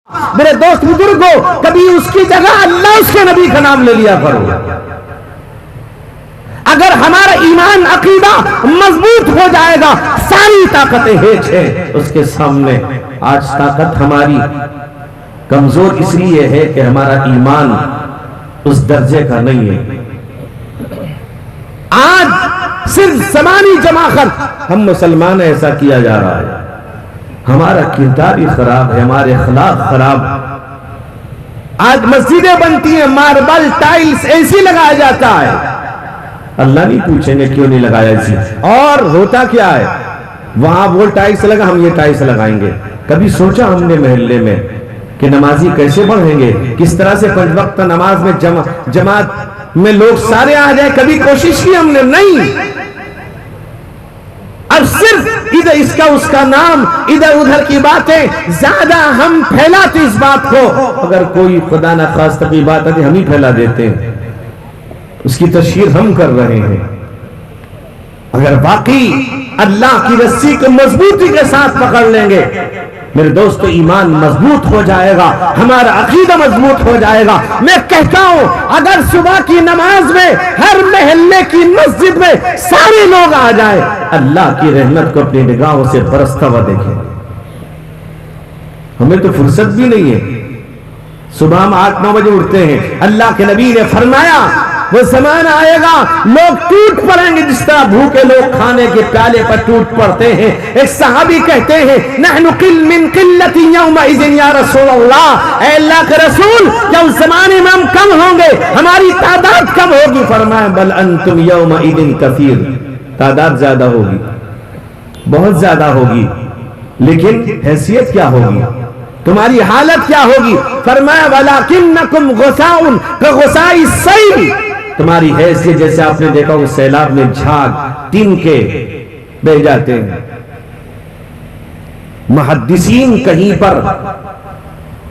میرے دوست بزرگوں، کبھی اس کی جگہ اللہ اس کے نبی کا نام لے لیا کرو۔ اگر ہمارا ایمان عقیدہ مضبوط ہو جائے گا، ساری طاقتیں ہیچ ہے اس کے سامنے۔ آج طاقت ہماری کمزور اس لیے ہے کہ ہمارا ایمان اس درجے کا نہیں ہے۔ آج صرف زمانی جماعت ہم مسلمان ایسا کیا جا رہا ہے، ہمارا کردار بھی خراب ہے، ہمارے اخلاق خراب۔ آج مسجدیں بنتی ہیں، ماربل ٹائلز ایسی لگایا جاتا ہے، اللہ نہیں پوچھیں گے کیوں نہیں لگایا ایسی، اور ہوتا کیا ہے؟ وہاں وہ ٹائلز لگا، ہم یہ ٹائلز لگائیں گے۔ کبھی سوچا ہم نے محلے میں کہ نمازی کیسے بڑھیں گے، کس طرح سے 5 وقت نماز میں جماعت میں لوگ سارے آ جائیں؟ کبھی کوشش کی ہم نے؟ نہیں۔ اب صرف ادھر اس کا اس کا نام، ادھر ادھر کی باتیں زیادہ ہم پھیلاتے اس بات کو۔ اگر کوئی خدا نہ خواستہ کی بات آتی ہم ہی پھیلا دیتے ہیں، اس کی تشہیر ہم کر رہے ہیں۔ اگر واقعی اللہ کی رسی کو مضبوطی کے ساتھ پکڑ لیں گے میرے دوستو، ایمان مضبوط ہو جائے گا، ہمارا عقیدہ مضبوط ہو جائے گا۔ میں کہتا ہوں اگر صبح کی نماز میں ہر محلے کی مسجد میں سارے لوگ آ جائیں، اللہ کی رحمت کو اپنی نگاہوں سے برستا ہوا دیکھیں۔ ہمیں تو فرصت بھی نہیں ہے، صبح ہم 8-9 بجے اٹھتے ہیں۔ اللہ کے نبی نے فرمایا وہ زمانہ آئے گا لوگ ٹوٹ پڑیں گے جس طرح بھوکے لوگ کھانے کے پیالے پر ٹوٹ پڑتے ہیں۔ ایک صحابی کہتے ہیں نحن قل من قلت یومئذ یا رسول اللہ، اے اللہ کے رسول کیا اس زمانے میں ہم کم ہوں گے، ہماری تعداد کم ہوگی؟ فرمایا بل انتم یومئذ کثیر، تعداد زیادہ ہوگی، بہت زیادہ ہوگی، لیکن حیثیت کیا ہوگی، تمہاری حالت کیا ہوگی؟ فرمایا ولکنکم غثاء کغثاء السیل، تمہاری حیثیت جیسے آپ نے دیکھا اس سیلاب میں جھاگ تن کے بہ جاتے ہیں۔ محدثین کہیں پر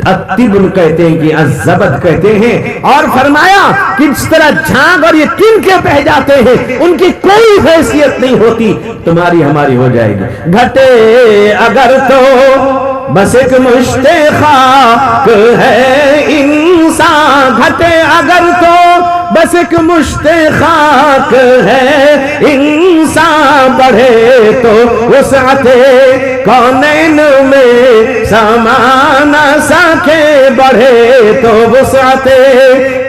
التبن کہتے ہیں کہ الزبد کہتے ہیں، اور فرمایا کہ جس طرح جھاگ اور یہ تن کے بہ جاتے ہیں ان کی کوئی حیثیت نہیں ہوتی، تمہاری ہماری ہو جائے گی۔ گھٹے اگر تو بس ایک مشت خاک ہے انسان، گھٹے اگر تو بس ایک مشت خاک ہے انسان، بڑھے تو وسعت کونین میں سما نہ سکے، بڑھے تو وسعت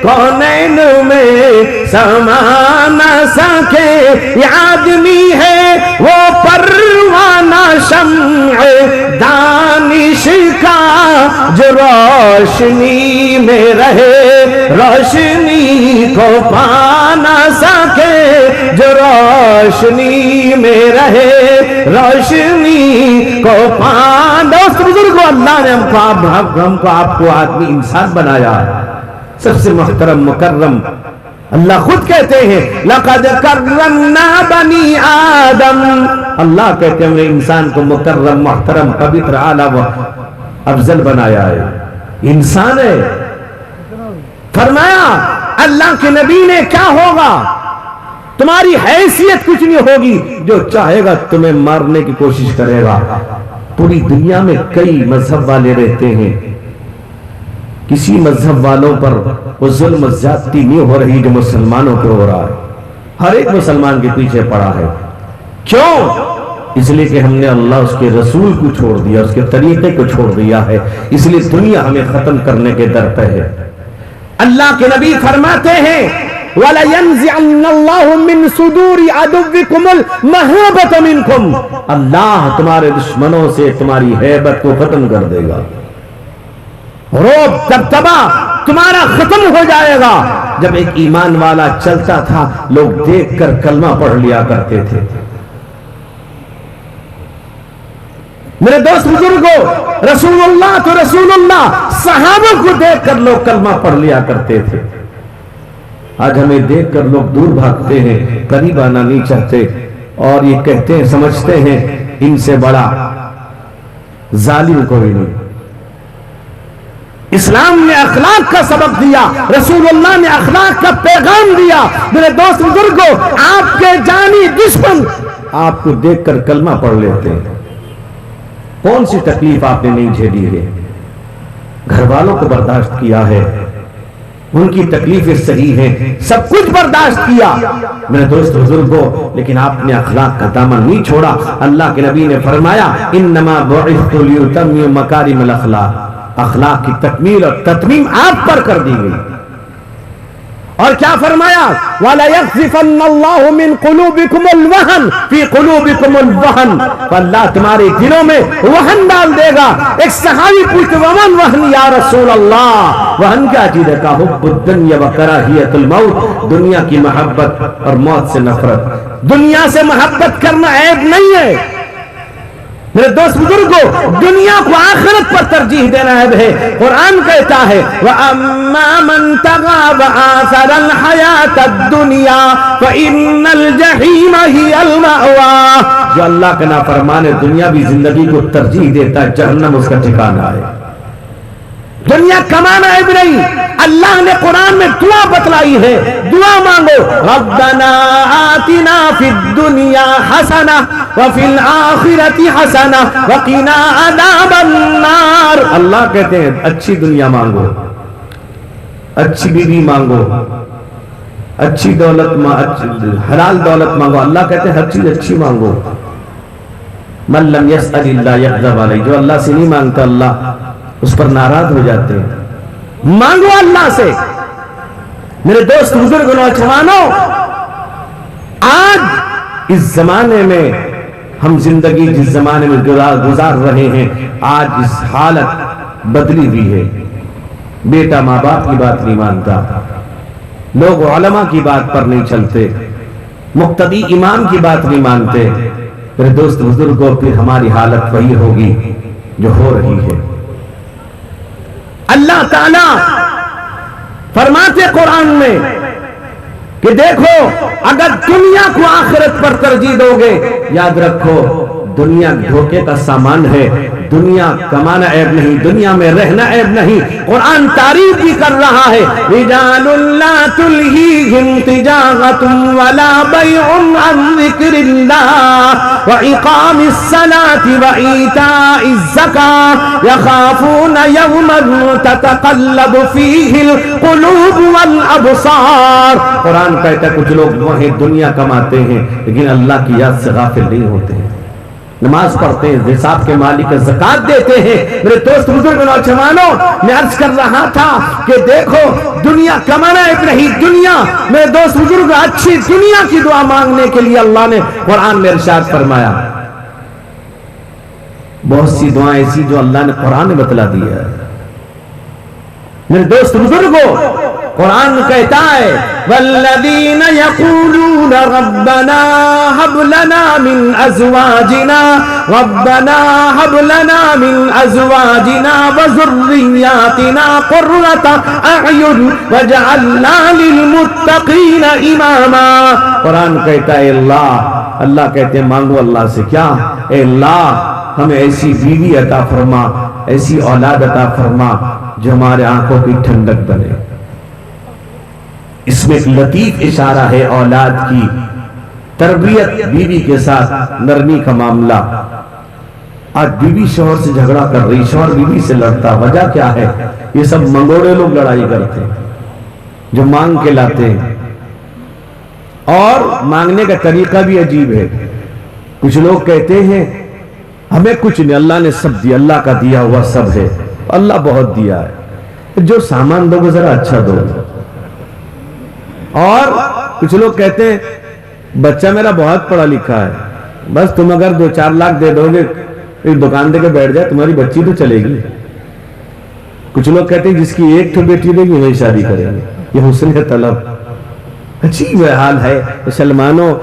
کونین میں سما نہ سکے۔ یہ آدمی ہے وہ پروانہ شمع دانش کا جو روشنی میں رہے، روشنی کو پا نہ سکے، جو روشنی میں رہے، روشنی کو پا۔ دوست بزرگوں، اللہ نے ہم کو آپ کو آدمی انسان بنایا، سب سے محترم مکرم۔ اللہ خود کہتے ہیں لقد کرمنا بنی آدم، اللہ کہتے ہیں ہم نے انسان کو مکرم، محترم، پوتر، اعلیٰ و افضل بنایا ہے، انسان ہے۔ فرمایا اللہ کے نبی نے کیا ہوگا، تمہاری حیثیت کچھ نہیں ہوگی، جو چاہے گا تمہیں مارنے کی کوشش کرے گا۔ پوری دنیا میں کئی مذہب والے رہتے ہیں، کسی مذہب والوں پر وہ ظلم و زیادتی نہیں ہو رہی جو مسلمانوں پہ ہو رہا ہے۔ ہر ایک مسلمان کے پیچھے پڑا ہے، کیوں؟ اس لیے کہ ہم نے اللہ اس کے رسول کو چھوڑ دیا، اس کے طریقے کو چھوڑ دیا ہے، اس لیے دنیا ہمیں ختم کرنے کے در پہ ہے۔ اللہ کے نبی فرماتے ہیں وَلَيَنْزِعَنَّ اللَّهُ مِنْ صُدُورِ عَدُوِّكُمُ الْمَهَابَةَ مِنْكُمْ، اللہ تمہارے دشمنوں سے تمہاری ہیبت کو ختم کر دے گا، روب دبدبا تمہارا ختم ہو جائے گا۔ جب ایک ایمان والا چلتا تھا لوگ دیکھ کر کلمہ پڑھ لیا کرتے تھے۔ میرے دوست بزرگوں، رسول اللہ تو رسول اللہ، صحابہ کو دیکھ کر لوگ کلمہ پڑھ لیا کرتے تھے۔ آج ہمیں دیکھ کر لوگ دور بھاگتے ہیں، قریب آنا نہیں چاہتے، اور یہ کہتے ہیں سمجھتے ہیں ان سے بڑا ظالم کوئی نہیں۔ اسلام نے اخلاق کا سبق دیا، رسول اللہ نے اخلاق کا پیغام دیا۔ میرے دوست بزرگوں، آپ کے جانی دشمن آپ کو دیکھ کر کلمہ پڑھ لیتے ہیں، کون سی تکلیف آپ نے نہیں جھیلی ہے؟ گھر والوں کو برداشت کیا ہے، ان کی تکلیفیں صحیح ہیں، سب کچھ برداشت کیا میرے دوست بزرگوں، لیکن آپ نے اخلاق کا دامن نہیں چھوڑا۔ اللہ کے نبی نے فرمایا انما بعثت لیتمم مکارم الاخلاق، اخلاق کی تکمیل اور تتمیم آپ پر کر دی گئی۔ اور کیا فرمایا وَلَيَقْذِفَنَّ اللَّهُ مِنْ قُلُوبِكُمُ الْوَهْنَ فِي قُلُوبِكُمُ الْوَهْنَ، اللہ تمہارے دلوں میں وہن ڈال دے گا۔ ایک صحابی پوچھتے ومن وہن یا رسول اللہ، وہن کیا چیز ہے؟ کہا حب الدنیا وکراہیت الموت، دنیا کی محبت اور موت سے نفرت۔ دنیا سے محبت کرنا عیب نہیں ہے میرے دوست بزرگوں، دنیا کو آخرت پر ترجیح دینا ہے۔ قرآن کہتا ہے وَأَمَّا مَن طَغَىٰ وَآثَرَ الْحَيَاةَ الدُّنْيَا فَإِنَّ الْجَحِيمَ هِيَ الْمَأْوَىٰ، جو اللہ کا نافرمان دنیاوی زندگی کو ترجیح دیتا ہے، جہنم اس کا ٹھکانہ ہے۔ دنیا کمانا عیب نہیں، اللہ نے قرآن میں دعا بتلائی ہے، دعا مانگو ربنا آتنا فی الدنیا حسنہ وفی الآخرۃ حسنہ وقنا عذاب النار۔ اللہ کہتے ہیں اچھی دنیا مانگو، اچھی بیوی مانگو، اچھی دولت، حلال دولت مانگو۔ اللہ کہتے ہیں ہر چیز اچھی مانگو۔ من لم یسأل اللہ یغضب علیہ، جو اللہ سے نہیں مانگتا اللہ اس پر ناراض ہو جاتے ہیں۔ مانگو اللہ سے میرے دوست بزرگ نوجوانوں، آج اس زمانے میں ہم زندگی جس زمانے میں گزار رہے ہیں، آج اس حالت بدلی ہوئی ہے۔ بیٹا ماں باپ کی بات نہیں مانتا، لوگ علماء کی بات پر نہیں چلتے، مقتدی امام کی بات نہیں مانتے۔ میرے دوست بزرگوں، پھر ہماری حالت وہی ہوگی جو ہو رہی ہے۔ اللہ تعالیٰ فرماتے قرآن میں کہ دیکھو اگر دنیا کو آخرت پر ترجیح دو گے، یاد رکھو دنیا دھوکے کا سامان ہے، دنیا کمانا عیب نہیں، دنیا میں رہنا عیب نہیں۔ قرآن تعریف بھی کر رہا ہے رجال لا تلہیہم تجارۃ ولا بیع عن ذکر اللہ واقام الصلاۃ وایتاء الزکاۃ یخافون یوما تتقلب فیہ القلوب والابصار۔ قرآن کہتا ہے کچھ لوگ وہیں دنیا کماتے ہیں لیکن اللہ کی یاد سے غافل نہیں ہوتے ہیں، نماز پڑھتے ہیں، حساب کے مالک کا زکات دیتے ہیں۔ میرے دوست بزرگ نوجوانوں، میں عرض کر رہا تھا کہ دیکھو دنیا کمانا ایک نہیں، دنیا میرے دوست بزرگ اچھی دنیا کی دعا مانگنے کے لیے اللہ نے قرآن میں ارشاد فرمایا۔ بہت سی دعائیں ایسی جو اللہ نے قرآن میں بتلا دی ہے۔ میرے دوست بزرگوں، قرآن کہتا ہے والذین یقولون ربنا هب لنا من ازواجنا ربنا هب لنا من ازواجنا وذریاتنا قرۃ اعین واجعلنا للمتقین اماما۔ قرآن کہتا ہے اللہ کہتے ہیں مانگو اللہ سے کیا، اے اللہ ہمیں ایسی بیوی عطا فرما، ایسی اولاد عطا فرما جو ہمارے آنکھوں کی ٹھنڈک بنے۔ اس میں ایک لطیف اشارہ ہے اولاد کی تربیت، بیوی کے ساتھ نرمی کا معاملہ۔ آج بیوی شوہر سے جھگڑا کر رہی، شوہر بیوی سے لڑتا، وجہ کیا ہے؟ یہ سب منگوڑے لوگ لڑائی کرتے ہیں جو مانگ کے لاتے ہیں، اور مانگنے کا طریقہ بھی عجیب ہے۔ کچھ لوگ کہتے ہیں ہمیں کچھ نہیں، اللہ نے سب دیا، اللہ کا دیا ہوا سب ہے، اللہ بہت دیا ہے، جو سامان دو گے ذرا اچھا دو۔ اور کچھ لوگ کہتے ہیں بچہ میرا بہت پڑھا لکھا ہے، بس تم اگر 2-4 لاکھ دے دو گے، ایک دکان دے کے بیٹھ جائے، تمہاری بچی تو چلے گی۔ کچھ لوگ کہتے ہیں جس کی ایک تو بیٹی دے گی وہی شادی کریں گے، یہ حسن طلب۔ عجیب حال ہے مسلمانوں،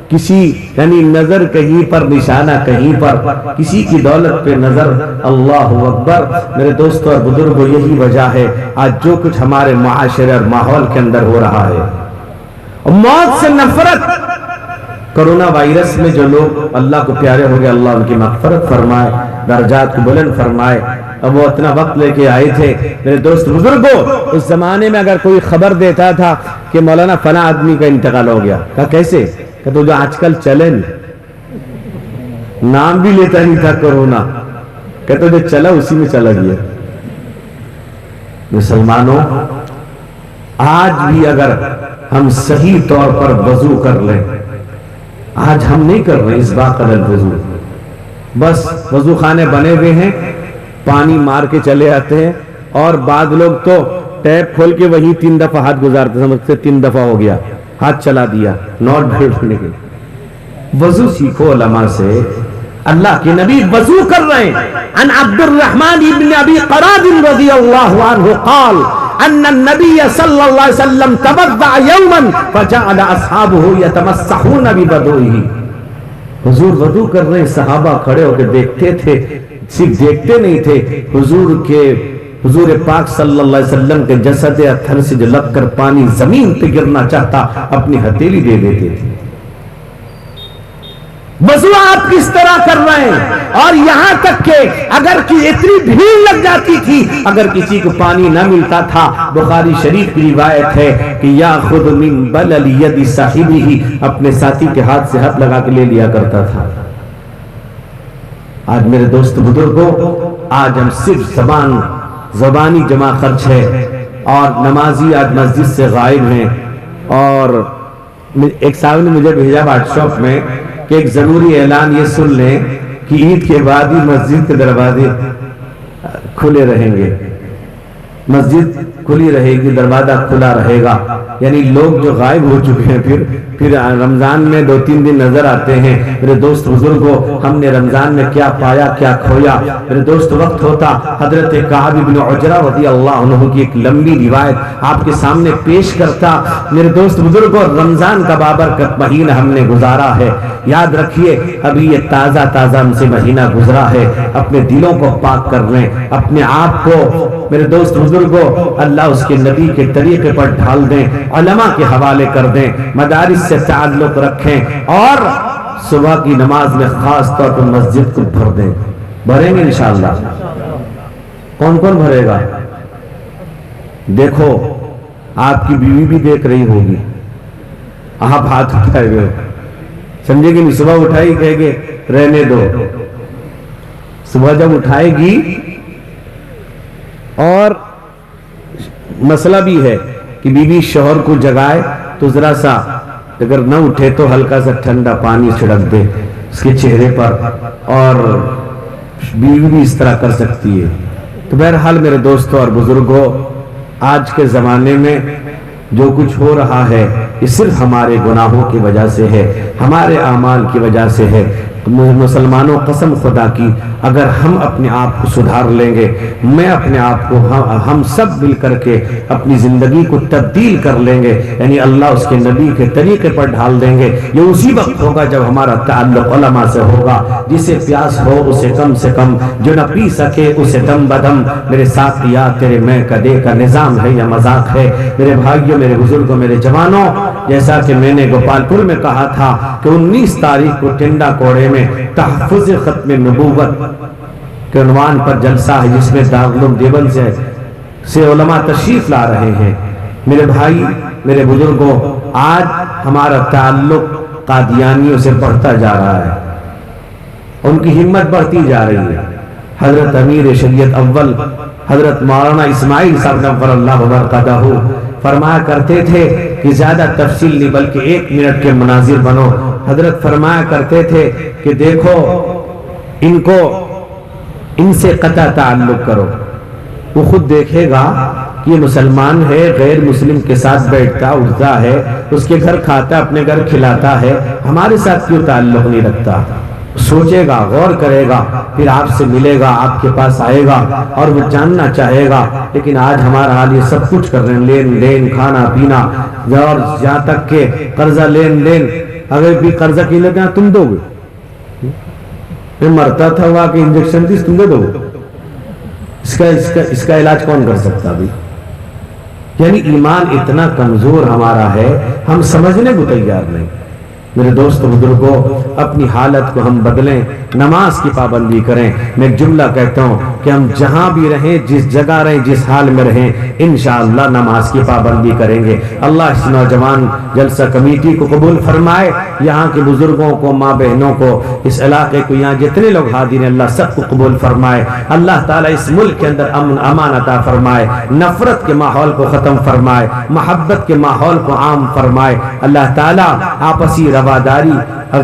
کسی یعنی نظر کہیں پر، نشانہ کہیں پر، کسی کی دولت پہ نظر۔ اللہ اکبر میرے دوستوں اور بزرگوں، یہی وجہ ہے آج جو کچھ ہمارے معاشرے اور ماحول کے اندر ہو رہا ہے۔ موت سے نفرت، کرونا وائرس میں جو لوگ اللہ کو پیارے ہو گئے، اللہ ان کی مغفرت فرمائے، درجات کو بلند فرمائے۔ اب وہ اتنا وقت لے کے آئے تھے میرے دوست بزرگوں، اس زمانے میں اگر کوئی خبر دیتا تھا کہ مولانا فلاں آدمی کا انتقال ہو گیا، کہا کیسے؟ کہ تو جو آج کل چلے نام بھی لیتا نہیں تھا کرونا، کہتے جو چلا اسی میں چلا گیا۔ مسلمانوں، آج بھی اگر ہم صحیح طور پر وضو کر لیں، آج ہم نہیں کر رہے اس باقدر وضو، بس وضو خانے بنے ہوئے ہیں، پانی مار کے چلے آتے ہیں، اور بعض لوگ تو ٹیپ کھول کے وہی 3 دفعہ ہاتھ گزارتے، سمجھتے 3 دفعہ ہو گیا، ہاتھ چلا دیا، نوٹ بھیجنے کے۔ وضو سیکھو علماء سے، اللہ کے نبی وضو کر رہے ہیں۔ ان عبد الرحمن ابن ابی قراد رضی اللہ عنہ قال ان النبی صلی اللہ علیہ وسلم توضأ یوما فجعل اصحابہ یتمسحون بوضوئہ۔ حضور وضو کر رہے ہیں، صحابہ کھڑے ہو کے دیکھتے تھے، صرف دیکھتے نہیں تھے، حضور پاک صلی اللہ علیہ وسلم کے جسد اطہر سے جو لگ کر پانی زمین پہ گرنا چاہتا اپنی ہتھیلی دے دیتے تھے۔ وضو آپ کس طرح کر رہے ہیں؟ اور یہاں تک کہ اگر اتنی بھیڑ لگ جاتی تھی، اگر کسی کو پانی نہ ملتا تھا، بخاری شریف کی روایت ہے کہ یاخذ من بلل ید صاحبہ، اپنے ساتھی کے ہاتھ سے ہاتھ لگا کے لے لیا کرتا تھا۔ آج میرے دوست بزرگوں، آج ہم صرف زبانی جمع خرچ ہے، اور نمازی آج مسجد سے غائب ہیں۔ اور ایک صاحب نے مجھے بھیجا واٹس ایپ میں کہ ایک ضروری اعلان یہ سن لیں کہ عید کے بعد ہی مسجد کے دروازے کھلے رہیں گے، مسجد کھلی رہے گی، دروازہ کھلا رہے گا، یعنی لوگ جو غائب ہو چکے ہیں پھر رمضان میں 2-3 دن نظر آتے ہیں۔ میرے دوست بزرگوں، ہم نے رمضان میں کیا پایا کیا کھویا۔ میرے دوست وقت ہوتا حضرت کعب بن عجرہ رضی اللہ عنہ کی ایک لمبی روایت آپ کے سامنے پیش کرتا۔ میرے دوست بزرگوں، رمضان کا بابرکت مہینہ ہم نے گزارا ہے، یاد رکھیے ابھی یہ تازہ ہم سے مہینہ گزرا ہے، اپنے دلوں کو پاک کر لیں، اپنے آپ کو میرے دوست بزرگوں اللہ اس کے نبی کے طریقے پر ڈھال دیں، علماء کے حوالے کر دیں، مدارس سے تعلق رکھیں، اور صبح کی نماز میں خاص طور پر مسجد کو بھر دیں۔ بھریں گے انشاءاللہ؟ کون کون بھرے گا؟ دیکھو آپ کی بیوی بھی دیکھ رہی ہوگی، آپ ہاتھ اٹھائے ہوئے، سمجھے گی نہیں؟ صبح اٹھائی کہے گے رہنے دو، صبح جب اٹھائے گی، اور مسئلہ بھی ہے کہ بیوی شوہر کو جگائے تو ذرا سا اگر نہ اٹھے تو ہلکا سا ٹھنڈا پانی چھڑک دے اس کے چہرے پر، اور بیوی بھی اس طرح کر سکتی ہے۔ تو بہرحال میرے دوستوں اور بزرگوں، آج کے زمانے میں جو کچھ ہو رہا ہے یہ صرف ہمارے گناہوں کی وجہ سے ہے، ہمارے اعمال کی وجہ سے ہے۔ مسلمانوں، قسم خدا کی اگر ہم اپنے آپ کو سدھار لیں گے، میں اپنے آپ کو، ہم سب مل کر کے اپنی زندگی کو تبدیل کر لیں گے، یعنی اللہ اس کے نبی کے طریقے پر ڈھال دیں گے، یہ اسی وقت ہوگا جب ہمارا تعلق علماء سے ہوگا۔ جسے پیاس ہو اسے کم سے کم، جو نہ پی سکے اسے دم بدم، میرے ساتھ یا تیرے میں کدے کا نظام ہے یا مذاق ہے؟ میرے بھائیوں، میرے بزرگوں، میرے جوانوں، جیسا کہ میں نے گوپال پور میں کہا تھا کہ 19 تاریخ کو ٹنڈا کوڑے میں تحفظ ختم نبوت کے عنوان پر جلسہ ہے، جس میں دارالعلوم دیوبند سے علماء تشریف لا رہے ہیں۔ میرے بھائی، میرے بزرگوں، آج ہمارا تعلق قادیانیوں سے بڑھتا جا رہا ہے، ان کی ہمت بڑھتی جا رہی ہے۔ حضرت امیر شریعت اول حضرت مولانا اسماعیل صاحب نور اللہ وبرکاتہ فرمایا کرتے تھے کہ زیادہ تفصیل نہیں بلکہ 1 منٹ کے مناظر بنو۔ حضرت فرمایا کرتے تھے کہ دیکھو ان سے قطع تعلق کرو، وہ خود دیکھے گا کہ یہ مسلمان ہے، غیر مسلم کے ساتھ بیٹھتا اٹھتا ہے، اس کے گھر کھاتا، اپنے گھر کھلاتا ہے، ہمارے ساتھ کیوں تعلق نہیں رکھتا؟ سوچے گا، غور کرے گا، پھر آپ سے ملے گا، آپ کے پاس آئے گا اور وہ جاننا چاہے گا۔ لیکن آج ہمارا حال یہ سب کچھ کر رہے ہیں، لین دین، کھانا پینا، اور یہاں تک کہ قرضہ لین دین، اگر بھی قرضہ کی لیتے ہیں تم دو گے، میں مرتا تھا ہوا کہ انجیکشن تھی تم دے دو، اس کا علاج کون کر سکتا بھی؟ یعنی ایمان اتنا کمزور ہمارا ہے، ہم سمجھنے کو تیار نہیں۔ میرے دوست بزرگوں، اپنی حالت کو ہم بدلیں، نماز کی پابندی کریں۔ میں ایک جملہ کہتا ہوں کہ ہم جہاں بھی رہیں، جس جگہ رہیں، جس حال میں رہیں، انشاءاللہ نماز کی پابندی کریں گے۔ اللہ اس نوجوان جلسہ کمیٹی کو قبول فرمائے، یہاں کے بزرگوں کو، ماں بہنوں کو، اس علاقے کو، یہاں جتنے لوگ حاضر ہیں اللہ سب کو قبول فرمائے۔ اللہ تعالیٰ اس ملک کے اندر امن امان عطا فرمائے، نفرت کے ماحول کو ختم فرمائے، محبت کے ماحول کو عام فرمائے۔ اللہ تعالیٰ آپسی رواداری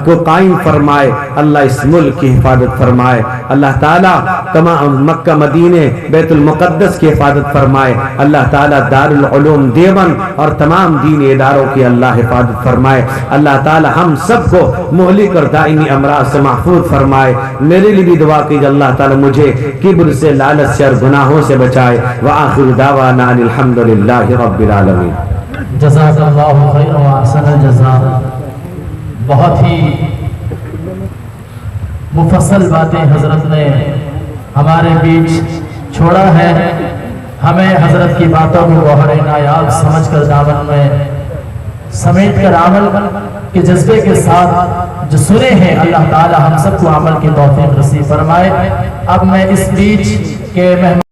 کو قائم فرمائے، اللہ اس ملک کی حفاظت فرمائے۔ اللہ تعالیٰ تمام مکہ مدینے بیت المقدس کی حفاظت فرمائے۔ اللہ تعالیٰ دارالعلوم دیوبند اور تمام دینی اداروں کی اللہ حفاظت فرمائے۔ اللہ تعالیٰ ہم سب کو مہلک اور دائمی امراض سے محفوظ فرمائے۔ میرے لیے بھی دعا کیجیے اللہ تعالیٰ مجھے کبر سے، لالچ سے اور گناہوں سے بچائے۔ وآخر دعوانا ان الحمدللہ رب العالمین۔ جزاک اللہ خیر و احسن الجزاء۔ بہت ہی مفصل باتیں حضرت نے ہمارے بیچ چھوڑا ہے۔ ہمیں حضرت کی باتوں کو گوہر نایاب سمجھ کر دامن میں سمیٹ کر عمل کے جذبے کے ساتھ جو سنے ہیں، اللہ تعالی ہم سب کو عمل کی توفیق نصیب فرمائے۔ اب میں اس بیچ کے مہمان